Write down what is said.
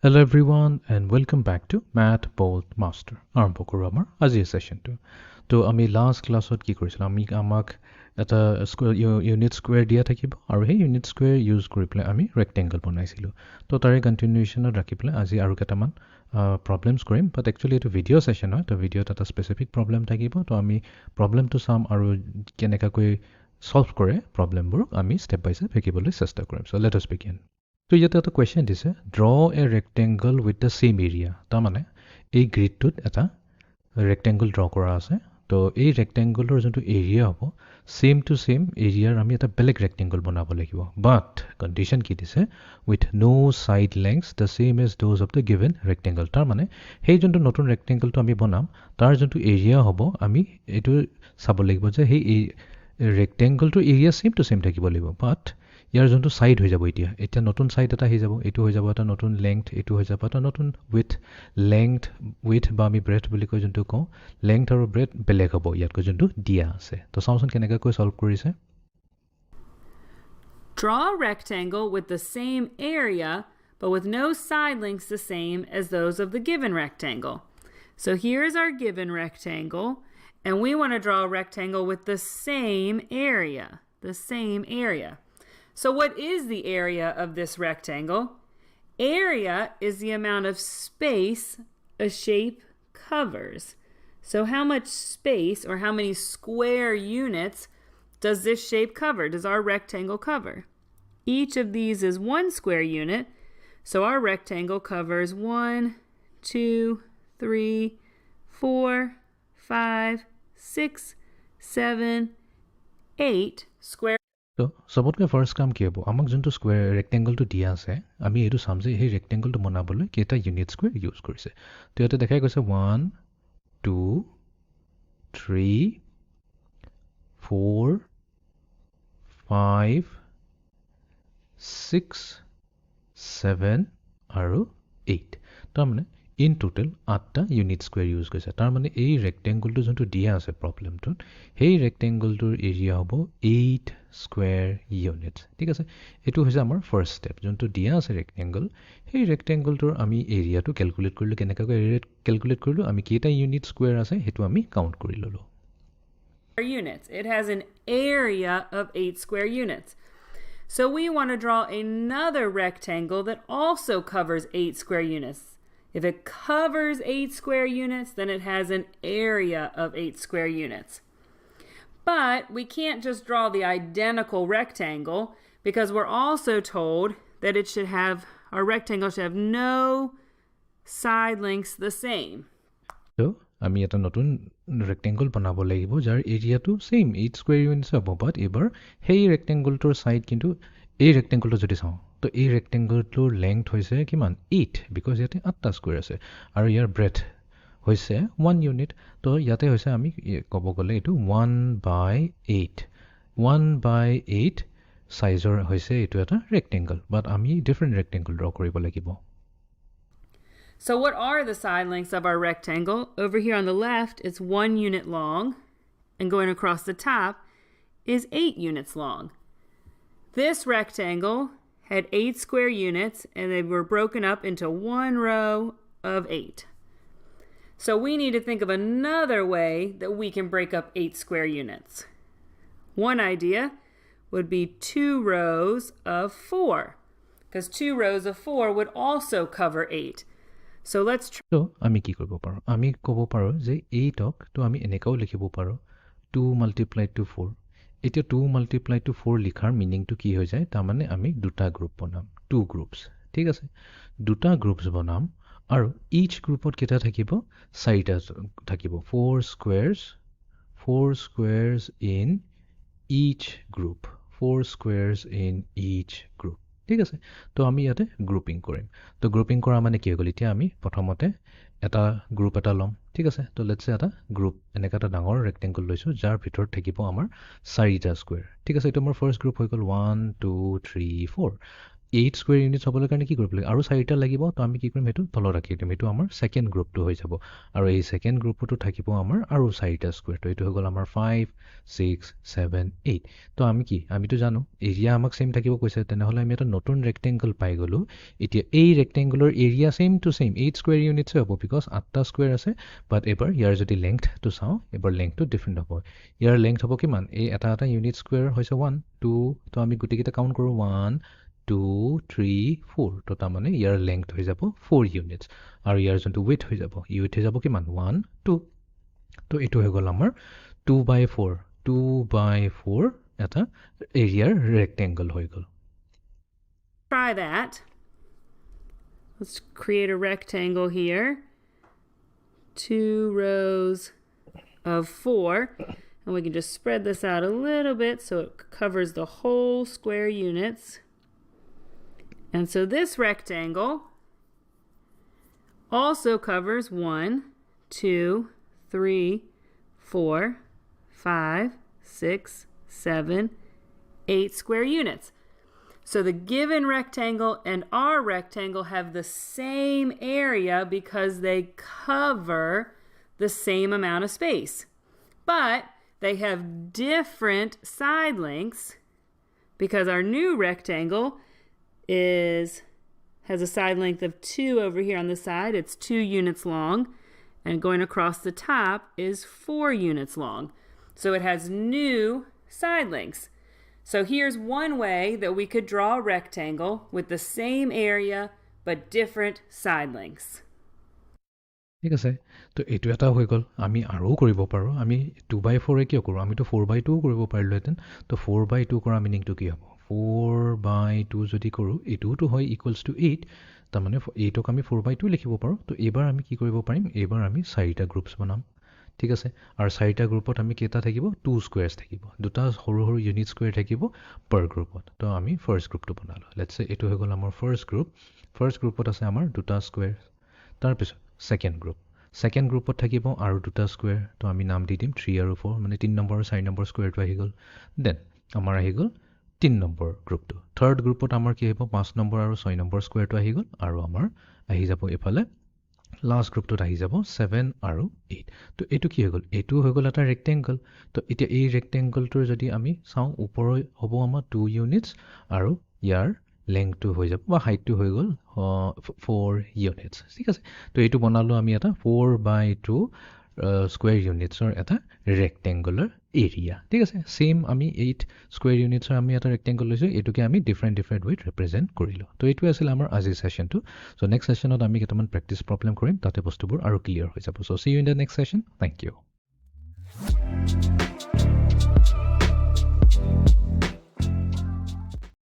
Hello everyone and welcome back to Mathboltmaster. আৰম্ভ কৰোঁ আমাৰ আজিৰ সেশনটো তো আমি লাষ্ট ক্লাছত কি কৰিছিলো আমি আমাক এটা ইউনিট স্কোয়াৰ দিয়া থাকিব আৰু সেই ইউনিট স্কোয়াৰ ইউজ কৰি পেলাই আমি ৰেক্টেংগল বনাইছিলো তো তাৰে কন্টিনিউৱেশ্যনত ৰাখি পেলাই আজি আৰু কেইটামান প্ৰবলেমছ কৰিম বাট একচুৱেলি এইটো ভিডিঅ' সেশন হয় তো ভিডিঅ'ত এটা স্পেচিফিক প্ৰবলেম থাকিব তো আমি প্ৰবলেমটো চাম আৰু কেনেকৈ সলভ কৰে প্ৰবলেমবোৰ আমি ষ্টেপ বাই ষ্টেপ শিকিবলৈ চেষ্টা কৰিম চ' লেট আছ বিগিন তো ইয়াতে এটা কুৱেশ্যন দিছে draw A rectangle with the same area তাৰমানে এই গ্ৰিডটোত এটা ৰেক্টেংগল ড্ৰ কৰা আছে তো এই ৰেক্টেংগলৰ যোনটো এৰিয়া হ'ব ছেইম টু ছেইম এৰিয়াৰ আমি এটা বেলেগ ৰেক্টেংগল বনাব লাগিব বাট কণ্ডিশ্যন কি দিছে with no' side length the same as those of the given rectangle তাৰমানে সেই যোনটো নতুন ৰেক্টেংগলটো আমি বনাম তাৰ যোনটো এৰিয়া হ'ব আমি এইটো চাব লাগিব যে সেই ৰেক্টেংগলটোৰ এৰিয়া ছেইম টু ছেইম থাকিব লাগিব বাট ইয়াৰ যোনটো ছাইড হৈ যাব এতিয়া নতুন ছাইড এটা আহি যাব এইটো হৈ যাব এটা নতুন লেংথ এইটো হৈ যাব এটা নতুন উইথ বা আমি ব্ৰেথ বুলি কৈ যোনটো কওঁ লেংথ আৰু ব্ৰেথ বেলেগ হ'ব ইয়াতকৈ যোনটো দিয়া আছে তো চাওঁচোন কেনেকৈ সলভ কৰিছে Draw a rectangle with the same area but with no side lengths the same as those of the given rectangle. So here is our given rectangle and we want to draw a rectangle with the same area. So what is the area of this rectangle? Area is the amount of space a shape covers. So how much space or how many square units does this shape cover? Does our rectangle cover? Each of these is 1 square unit, so our rectangle covers 1, 2, 3, 4, 5, 6, 7, 8 square. তো সবতকৈ first কাম কি হ'ব আমাক যোনটো square ৰেক্টেংগলটো দিয়া আছে আমি এইটো চাম যে সেই ৰেক্টেংগলটো বনাবলৈ কেইটা ইউনিট স্কুৱেৰ ইউজ কৰিছে তো ইয়াতে দেখাই গৈছে 1 2 3 4 5 6 7 আৰু 8 তাৰমানে ইন টোটেল 8টা ইউনিট স্কুৱেৰ ইউজ কৰিছে তাৰমানে এই ৰেক্টেংগলটো যোনটো দিয়া আছে প্ৰব্লেমটোত সেই ৰেক্টেংগলটোৰ এৰিয়া হ'ব 8 স্কুৱেৰ ইউনিটছ ঠিক আছে এইটো হৈছে আমাৰ ফাৰ্ষ্ট ষ্টেপ যোনটো দিয়া আছে ৰেক্টেংগল সেই ৰেক্টেংগলটোৰ আমি এৰিয়াটো কেলকুলেট কৰিলোঁ কেনেকৈ এৰিয়া কেলকুলেট কৰিলোঁ আমি কেইটা ইউনিট স্কুৱেৰ আছে সেইটো আমি কাউণ্ট কৰি ল'লোঁ units. It has an area of 8 square units. So we want to draw another rectangle that also covers 8 square units. If it covers 8 square units, then it has an area of 8 square units. But we can't just draw the identical rectangle because we're also told that our rectangle should have no side lengths the same. So, আমি এটা নতুন rectangle বনাব লাগিব যাৰ এৰিয়াটো same 8 square units হ'ব বাট এইবাৰ সেই ৰেক্টেংগলটোৰ ছাইড কিন্তু এই ৰেক্টেংগলটো যদি চাওঁ তো এই ৰেক্টেংগলটোৰ লেংথ হৈছে কিমান 8 বিকজ ইয়াতে 8টা স্কুৱেৰ আছে আৰু ইয়াৰ ব্ৰেথ হৈছে 1 ইউনিট তো ইয়াতে হৈছে আমি ক'ব গ'লে এইটো 1/8 চাইজৰ হৈছে এইটো এটা ৰেক্টেংগল বাট আমি ডিফাৰেণ্ট ৰেক্টেংগল ড্ৰ কৰিব লাগিব So what are the side lengths of our rectangle? Over here on the left, it's 1 unit long, and going across the top is 8 units long. This rectangle had 8 square units, and they were broken up into one row of 8. So we need to think of another way that we can break up 8 square units. One idea would be 2 rows of 4, because 2 rows of 4 would also cover 8. So let's try. So আমি কি কৰিব পাৰোঁ আমি ক'ব পাৰোঁ যে 8ক তো আমি এনেকাও লিখিব পাৰোঁ 2 multiplied to 4 এতিয়া 2 multiplied to 4 লিখাৰ মিনিংটো কি হৈ যায় তাৰমানে আমি দুটা গ্ৰুপ বনাম 2 গ্ৰুপছ ঠিক আছে দুটা গ্ৰুপছ বনাম আৰু ইচ গ্ৰুপত কেইটা থাকিব 4টা থাকিব 4 squares in each group 4 squares in each group ঠিক আছে তো আমি ইয়াতে গ্ৰুপিং কৰিম তো গ্ৰুপিং কৰা মানে কি হ'ল এতিয়া আমি প্ৰথমতে এটা গ্ৰুপ এটা ল'ম ঠিক আছে তো লেটছ সে এটা গ্ৰুপ এনেকা এটা ডাঙৰ ৰেক্টেংগল লৈছোঁ যাৰ ভিতৰত থাকিব আমাৰ 4টা স্কুৱেৰ ঠিক আছে এইটো আমাৰ ফাৰ্ষ্ট গ্ৰুপ হৈ গ'ল 1 2 3 4 8 স্কুৱেৰ ইউনিটছ হ'বলৈ কাৰণে কি কৰিব লাগে আৰু 4টা লাগিব তো আমি কি কৰিম সেইটো তলত ৰাখি দিম এইটো আমাৰ সেকেন্ড গ্ৰুপটো হৈ যাব আৰু এই সেকেন্ড গ্ৰুপটো থাকিব আমাৰ আৰু 4টা স্কুৱেৰ তো এইটো হৈ গ'ল আমাৰ 5 6 7 8 তো আমিতো জানো এৰিয়া আমাক সেম থাকিব কৈছে তেনেহ'লে আমি এটা নতুন ৰেক্টেংগল পাই গ'লো এতিয়া এই rectangular area same to same 8 square units হ'ব বিকজ 8টা স্কুৱেৰ আছে বাট এবাৰ ইয়াৰ যদি লেংথটো চাওঁ এবাৰ লেংথটো ডিফাৰেণ্ট হ'ব ইয়াৰ লেংথ হ'ব কিমান এই এটা ইউনিট স্কুৱেৰ হৈছে 1 2 তো আমি গোটেইকেইটা কাউণ্ট কৰোঁ 1 2 3 4 তো তাৰমানে ইয়াৰ লেংথ হৈ যাব 4 ইউনিটছ আৰু ইয়াৰ যোনটো ৱেইথ হৈ যাব হৈ যাব কিমান 1 2 তো এইটো হৈ গ'ল আমাৰ 2/4 2/4 এটা এৰিয়াৰ ৰেক্টেংগল হৈ গ'ল Try that. Let's create a rectangle here. 2 rows of 4. And we can just spread this out a little bit so it covers the whole square units. And so this rectangle also covers 1, 2, 3, 4, 5, 6, 7, 8 square units. So the given rectangle and our rectangle have the same area because they cover the same amount of space. But they have different side lengths because our new rectangle has a side length of 2 over here on the side. It's 2 units long. And going across the top is 4 units long. So it has new side lengths. So here's one way that we could draw a rectangle with the same area but different side lengths. ঠিক আছে তো এইটো এটা হৈ গ'ল আমি আৰু কৰিব পাৰোঁ আমি 2/4 কিয় কৰোঁ আমিতো 4/2 কৰিব পাৰিলোহেঁতেন তো 4/2 কৰা মিনিংটো কি হ'ব 4/2 যদি কৰোঁ এইটোতো হয় ইকুৱেলছ টু 8 তাৰমানে 8ক আমি 4/2 লিখিব পাৰোঁ তো এইবাৰ আমি কি কৰিব পাৰিম এইবাৰ আমি 4টা গ্ৰুপছ বনাম ঠিক আছে আৰু 4টা গ্ৰুপত আমি কেইটা থাকিব 2 স্কুৱেৰছ থাকিব দুটা সৰু সৰু ইউনিট স্কুৱেৰ থাকিব পাৰ গ্ৰুপত তো আমি ফাৰ্ষ্ট গ্ৰুপটো বনালোঁ লেটছ সে এইটো হৈ গ'ল আমাৰ ফাৰ্ষ্ট গ্ৰুপত আছে আমাৰ দুটা স্কুৱেৰ তাৰপিছত সেকেন্ড গ্ৰুপত থাকিব আৰু দুটা স্কুৱেৰ তো আমি নাম দি দিম 3 আৰু 4 মানে 3 নম্বৰ আৰু 4 নম্বৰ স্কুৱেৰটো আহি গ'ল দেন আমাৰ আহি গ'ল 3 নম্বৰ গ্ৰুপটো থাৰ্ড গ্ৰুপত আমাৰ কি আহিব 5 নম্বৰ আৰু 6 নম্বৰ স্কুৱেৰটো আহি গ'ল আৰু আমাৰ আহি যাব এইফালে লাষ্ট গ্ৰুপটোত আহি যাব 7 আৰু 8 তো এইটো কি হৈ গ'ল এইটো হৈ গ'ল এটা ৰেক্টেংগল তো এতিয়া এই ৰেক্টেংগলটোৰ যদি আমি চাওঁ ওপৰৰ হ'ব আমাৰ 2 ইউনিটছ আৰু ইয়াৰ লেংথটো হৈ যাব বা হাইটটো হৈ গ'ল 4 ইউনিটছ ঠিক আছে তো এইটো বনালোঁ আমি এটা 4/2 স্কুৱেৰ ইউনিটছৰ এটা ৰেক্টেংগুলাৰ এৰিয়া ঠিক আছে সেম আমি 8 স্কুৱেৰ ইউনিটছৰ আমি এটা ৰেক্টেংগল লৈছোঁ এইটোকে আমি ডিফাৰেণ্ট ৱেত ৰিপ্ৰেজেণ্ট কৰিলোঁ তো এইটোৱে আছিল আমাৰ আজিৰ ছেশ্যনটো চ' নেক্সট ছেশ্যনত আমি কেইটামান প্ৰেক্টিছ প্ৰব্লেম কৰিম তাতে বস্তুবোৰ আৰু ক্লিয়াৰ হৈ যাব so' see you in the next session thank U